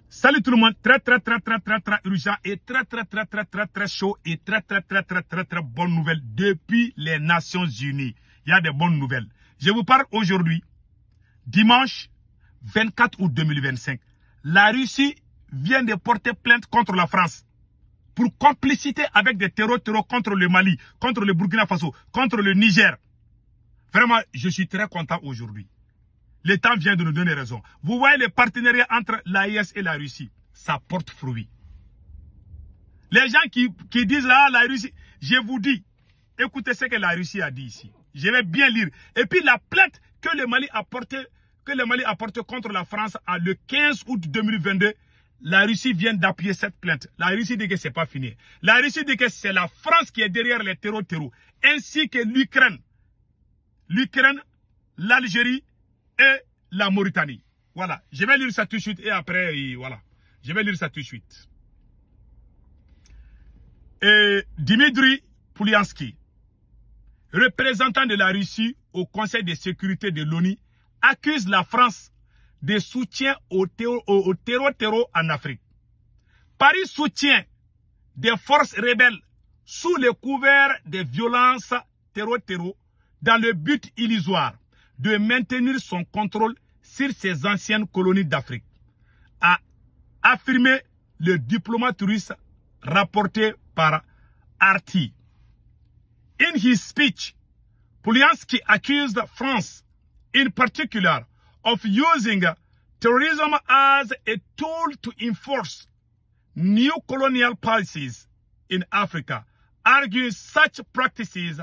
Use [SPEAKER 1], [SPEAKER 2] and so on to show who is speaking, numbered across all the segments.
[SPEAKER 1] Salut tout le monde, très urgent et très chaud et très bonne nouvelle depuis les Nations Unies. Il y a des bonnes nouvelles. Je vous parle aujourd'hui, dimanche 24 août 2025. La Russie vient de porter plainte contre la France pour complicité avec des terroristes contre le Mali, contre le Burkina Faso, contre le Niger. Vraiment, je suis très content aujourd'hui. Le temps vient de nous donner raison. Vous voyez le partenariat entre l'AES et la Russie. Ça porte fruit. Les gens qui disent là, la Russie, je vous dis, écoutez ce que la Russie a dit ici. Je vais bien lire. Et puis la plainte que le Mali a portée contre la France le 15 août 2022, la Russie vient d'appuyer cette plainte. La Russie dit que ce n'est pas fini. La Russie dit que c'est la France qui est derrière les terreaux, ainsi que l'Ukraine. L'Ukraine, l'Algérie et la Mauritanie. Voilà. Je vais lire ça tout de suite et après, voilà. Je vais lire ça tout de suite. Et Dmitry Polyanskiy, représentant de la Russie au Conseil de sécurité de l'ONU, accuse la France de soutien au terreau en Afrique. Paris soutient des forces rebelles sous le couvert des violences terreau dans le but illusoire de maintenir son contrôle sur ses anciennes colonies d'Afrique, a affirmé le diplomate russe rapporté par RT. In his speech, Polyanskiy accused France, in particular, of using terrorism as a tool to enforce new colonial policies in Africa, arguing such practices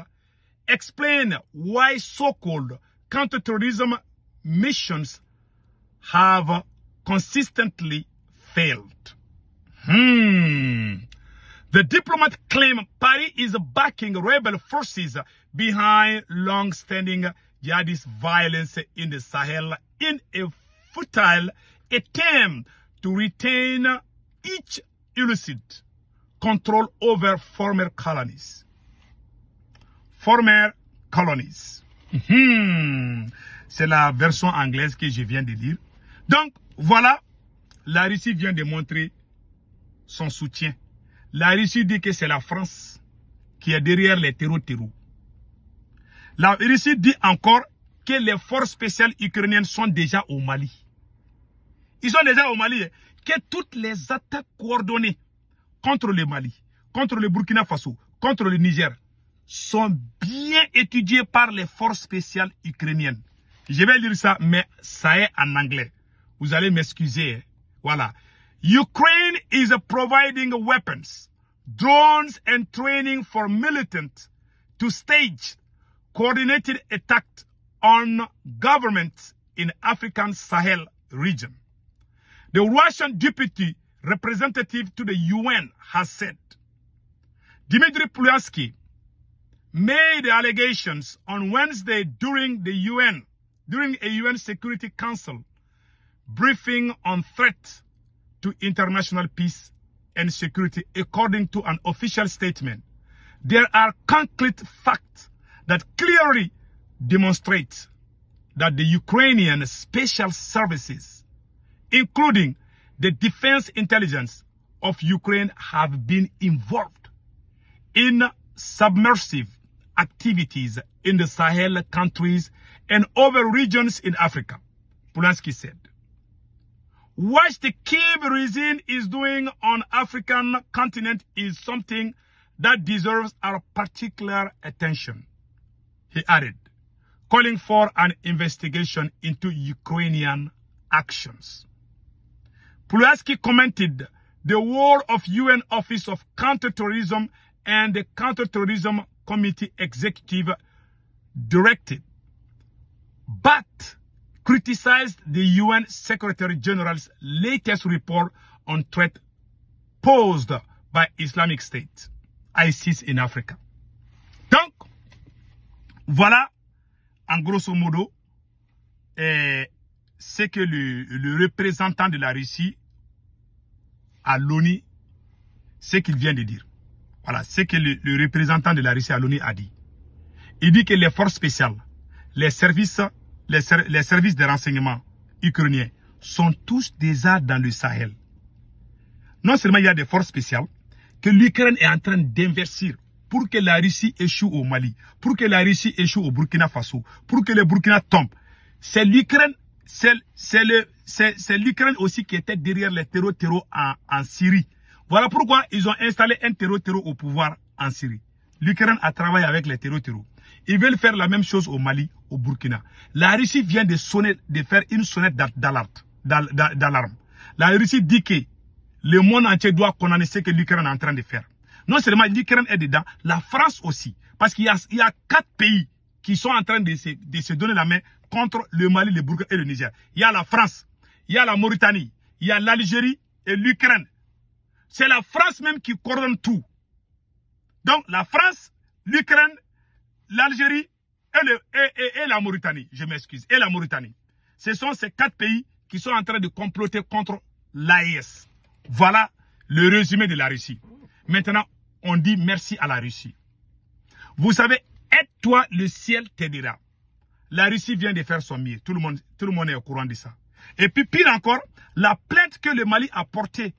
[SPEAKER 1] explain why so-called counterterrorism missions have consistently failed. The diplomat claimed Paris is backing rebel forces behind long-standing jihadist violence in the Sahel in a futile attempt to retain each illicit control over former colonies. C'est la version anglaise que je viens de lire. Donc, voilà, la Russie vient de montrer son soutien. La Russie dit que c'est la France qui est derrière les terreaux. La Russie dit encore que les forces spéciales ukrainiennes sont déjà au Mali. Ils sont déjà au Mali. Que toutes les attaques coordonnées contre le Mali, contre le Burkina Faso, contre le Niger, sont bien étudiées par les forces spéciales ukrainiennes. Je vais lire ça, mais ça est en anglais. Vous allez m'excuser. Voilà. Ukraine is providing weapons, drones and training for militants to stage coordinated attacks on governments in African Sahel region. The Russian deputy representative to the UN has said, Dmitry Polyanskiy made allegations on Wednesday during a UN Security Council briefing on threat to international peace and security. According to an official statement, there are concrete facts that clearly demonstrate that the Ukrainian special services, including the defense intelligence of Ukraine, have been involved in submersive activities in the Sahel countries and other regions in Africa, Polyanskiy said. What the Kyiv regime is doing on African continent is something that deserves our particular attention, he added, calling for an investigation into Ukrainian actions. Polyanskiy commented the work of UN Office of Counterterrorism and the Counterterrorism Committee Executive Directive, but criticized the UN Secretary General's latest report on threat posed by Islamic State, ISIS in Africa. Donc, voilà, en grosso modo, ce que le représentant de la Russie à l'ONU, ce qu'il vient de dire. Voilà, ce que le représentant de la Russie à l'ONU a dit. Il dit que les forces spéciales, les services de renseignement ukrainiens sont tous déjà dans le Sahel. non seulement il y a des forces spéciales, que l'Ukraine est en train d'investir pour que la Russie échoue au Mali, pour que la Russie échoue au Burkina Faso, pour que le Burkina tombe. C'est l'Ukraine, c'est l'Ukraine aussi qui était derrière les terreaux en Syrie. Voilà pourquoi ils ont installé un terreau au pouvoir en Syrie. L'Ukraine a travaillé avec les terreaux. Ils veulent faire la même chose au Mali, au Burkina. La Russie vient de faire une sonnette d'alarme. La Russie dit que le monde entier doit condamner ce que l'Ukraine est en train de faire. Non seulement l'Ukraine est dedans, la France aussi. Parce qu'il y a 4 pays qui sont en train de se donner la main contre le Mali, le Burkina et le Niger. Il y a la France, il y a la Mauritanie, il y a l'Algérie et l'Ukraine. C'est la France même qui coordonne tout. Donc la France, l'Ukraine, l'Algérie et la Mauritanie, je m'excuse, et la Mauritanie. Ce sont ces 4 pays qui sont en train de comploter contre l'AES. Voilà le résumé de la Russie. Maintenant, on dit merci à la Russie. Vous savez, aide-toi, le ciel t'aidera. La Russie vient de faire son mieux. Tout le monde est au courant de ça. Et puis, pire encore, la plainte que le Mali a portée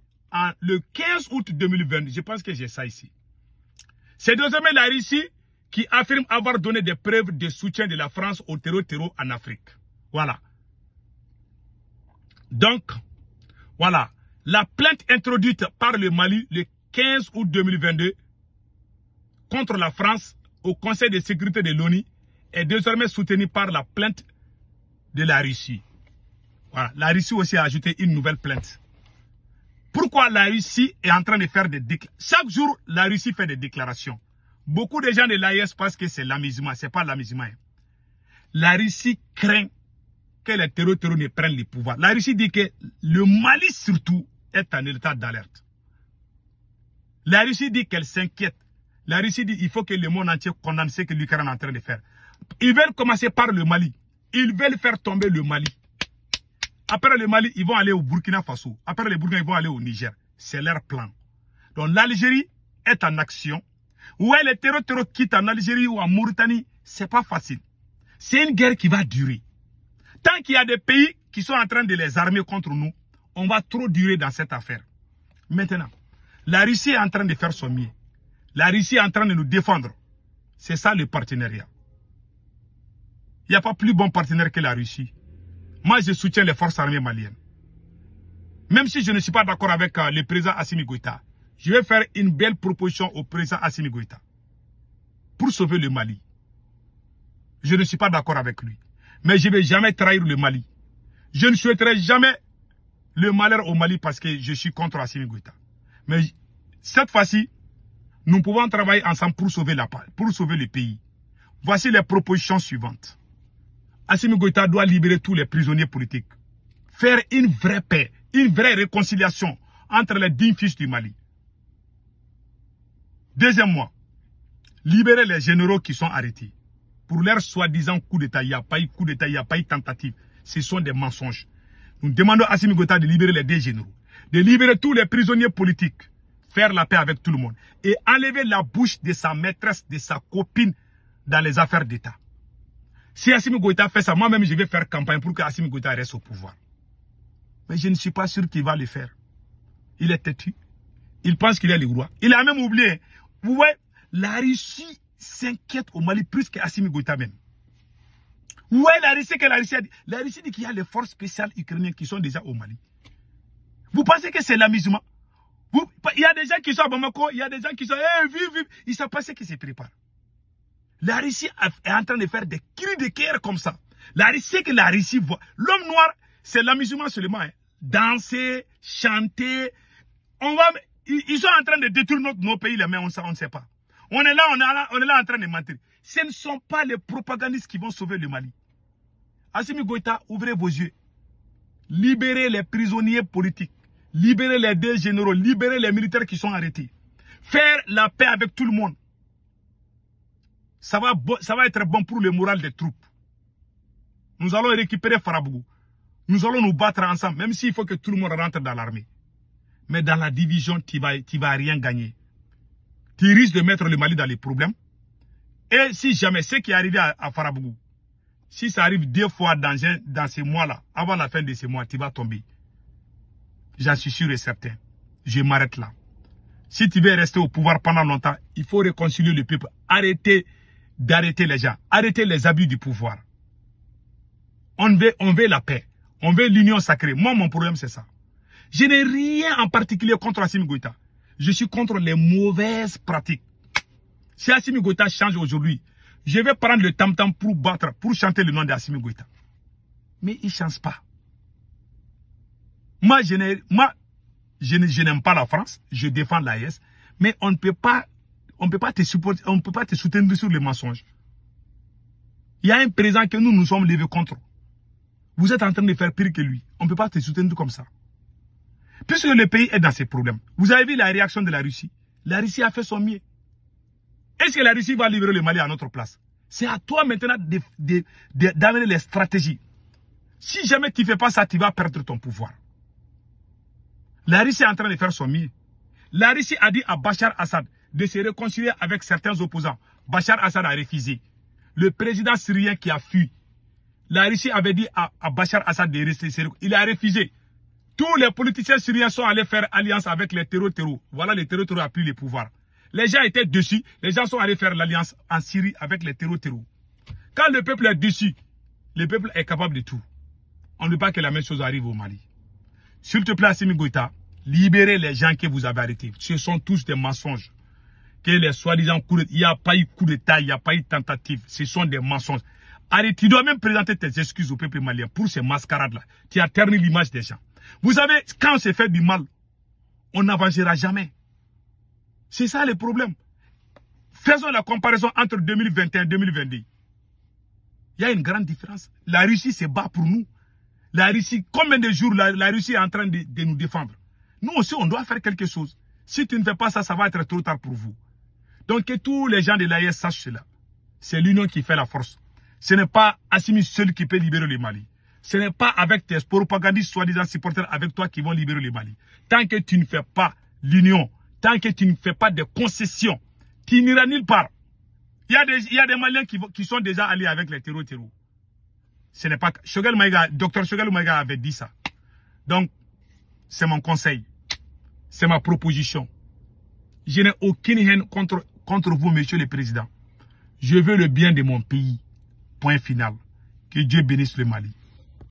[SPEAKER 1] le 15 août 2020, je pense que j'ai ça ici. C'est désormais la Russie qui affirme avoir donné des preuves de soutien de la France au terreau en Afrique. Voilà. Donc, voilà. La plainte introduite par le Mali le 15 août 2022 contre la France au Conseil de sécurité de l'ONU est désormais soutenue par la plainte de la Russie. Voilà. La Russie aussi a ajouté une nouvelle plainte. Pourquoi la Russie est en train de faire des déclarations? Chaque jour, la Russie fait des déclarations. Beaucoup de gens de l'AES pensent que c'est l'amusement. Ce n'est pas l'amusement. La Russie craint que les terreaux ne prennent le pouvoir. La Russie dit que le Mali surtout est en état d'alerte. La Russie dit qu'elle s'inquiète. La Russie dit qu'il faut que le monde entier condamne ce que l'Ukraine est en train de faire. Ils veulent commencer par le Mali. Ils veulent faire tomber le Mali. Après le Mali, ils vont aller au Burkina Faso. Après le Burkina, ils vont aller au Niger. C'est leur plan. Donc l'Algérie est en action. Ouais, les terreaux quittent en Algérie ou en Mauritanie, c'est pas facile. C'est une guerre qui va durer. Tant qu'il y a des pays qui sont en train de les armer contre nous, on va trop durer dans cette affaire. Maintenant, la Russie est en train de faire son mieux. La Russie est en train de nous défendre. C'est ça le partenariat. Il n'y a pas plus bon partenaire que la Russie. Moi, je soutiens les forces armées maliennes. Même si je ne suis pas d'accord avec le président Assimi Goïta, je vais faire une belle proposition au président Assimi Goïta pour sauver le Mali. Je ne suis pas d'accord avec lui. Mais je ne vais jamais trahir le Mali. Je ne souhaiterai jamais le malheur au Mali parce que je suis contre Assimi Goïta. Mais cette fois-ci, nous pouvons travailler ensemble pour sauver le pays. Voici les propositions suivantes. Assimi Goïta doit libérer tous les prisonniers politiques. Faire une vraie paix, une vraie réconciliation entre les 10 fils du Mali. Deuxièmement, libérer les généraux qui sont arrêtés. Pour leur soi-disant coup d'État, il n'y a pas eu coup d'État, il n'y a pas eu tentative. Ce sont des mensonges. Nous demandons à Assimi Goïta de libérer les 2 généraux. De libérer tous les prisonniers politiques. Faire la paix avec tout le monde. Et enlever la bouche de sa maîtresse, de sa copine dans les affaires d'État. Si Assimi Goïta fait ça, moi-même je vais faire campagne pour que Assimi Goïta reste au pouvoir. Mais je ne suis pas sûr qu'il va le faire. Il est têtu. Il pense qu'il est le roi. Il a même oublié. Vous voyez, la Russie s'inquiète au Mali plus qu'Assimi Goïta même. Vous voyez la Russie que la Russie a dit. La Russie dit qu'il y a les forces spéciales ukrainiennes qui sont déjà au Mali. Vous pensez que c'est l'amusement? Il y a des gens qui sont à Bamako, il y a des gens qui sont, vive. Ils ne savent pas ce qui se prépare. La Russie est en train de faire des cris de guerre comme ça. La Russie, que la Russie voit. L'homme noir, c'est l'amusement seulement. Hein. Danser, chanter. Ils sont en train de détruire nos pays, mais on ne sait pas. On est là en train de mentir. Ce ne sont pas les propagandistes qui vont sauver le Mali. Assimi Goïta, ouvrez vos yeux. Libérez les prisonniers politiques. Libérez les 2 généraux. Libérez les militaires qui sont arrêtés. Faire la paix avec tout le monde. Ça va être bon pour le moral des troupes. Nous allons récupérer Farabougou. Nous allons nous battre ensemble, même s'il faut que tout le monde rentre dans l'armée. Mais dans la division, tu vas rien gagner. Tu risques de mettre le Mali dans les problèmes. Et si jamais ce qui est arrivé à Farabougou, si ça arrive 2 fois dans ces mois-là, avant la fin de ces mois, tu vas tomber. J'en suis sûr et certain. je m'arrête là. Si tu veux rester au pouvoir pendant longtemps, il faut réconcilier le peuple. Arrêtez d'arrêter les gens. Arrêtez les abus du pouvoir. On veut la paix. On veut l'union sacrée. Moi, mon problème, c'est ça. Je n'ai rien en particulier contre Assimi Goïta. Je suis contre les mauvaises pratiques. Si Assimi Goïta change aujourd'hui, je vais prendre le tam-tam pour chanter le nom d'Assimi Goïta. Mais il ne change pas. Moi, je n'aime pas la France. Je défends l'AES. Mais on ne peut pas te supporter, on ne peut pas te soutenir sur les mensonges. Il y a un président que nous sommes levés contre. Vous êtes en train de faire pire que lui. On ne peut pas te soutenir comme ça. Puisque le pays est dans ses problèmes. Vous avez vu la réaction de la Russie. La Russie a fait son mieux. Est-ce que la Russie va libérer le Mali à notre place? C'est à toi maintenant d'amener les stratégies. Si jamais tu ne fais pas ça, tu vas perdre ton pouvoir. La Russie est en train de faire son mieux. La Russie a dit à Bachar Assad de se réconcilier avec certains opposants. Bachar Assad a refusé. Le président syrien qui a fui. La Russie avait dit à Bachar Assad de rester sérieux. Il a refusé. Tous les politiciens syriens sont allés faire alliance avec les terreaux. Voilà, les terreaux a pris le pouvoir. Les gens étaient dessus. Les gens sont allés faire l'alliance en Syrie avec les terreaux. Quand le peuple est dessus, le peuple est capable de tout. On ne veut pas que la même chose arrive au Mali. S'il te plaît, Assimi Goïta, libérez les gens que vous avez arrêtés. Ce sont tous des mensonges. Que les soi-disant coups d'État, il n'y a pas eu coup d'État, il n'y a pas eu tentative. Ce sont des mensonges. Allez, tu dois même présenter tes excuses au peuple malien pour ces mascarades-là. Tu as terni l'image des gens. Vous savez, quand on se fait du mal, on n'avancera jamais. C'est ça le problème. Faisons la comparaison entre 2021 et 2022. Il y a une grande différence. La Russie se bat pour nous. La Russie, combien de jours la Russie est en train de nous défendre? Nous aussi, on doit faire quelque chose. Si tu ne fais pas ça, ça va être trop tard pour vous. Donc, que tous les gens de l'AES sachent cela. C'est l'union qui fait la force. Ce n'est pas Assimi seul qui peut libérer le Mali. Ce n'est pas avec tes propagandistes soi-disant supporters avec toi qui vont libérer le Mali. Tant que tu ne fais pas l'union, tant que tu ne fais pas de concessions, tu n'iras nulle part. Il y a des Maliens qui sont déjà allés avec les terreaux. Ce n'est pas... Dr Choguel Maïga avait dit ça. Donc, c'est mon conseil. C'est ma proposition. Je n'ai aucune haine contre vous, monsieur le président. Je veux le bien de mon pays. Point final. Que Dieu bénisse le Mali.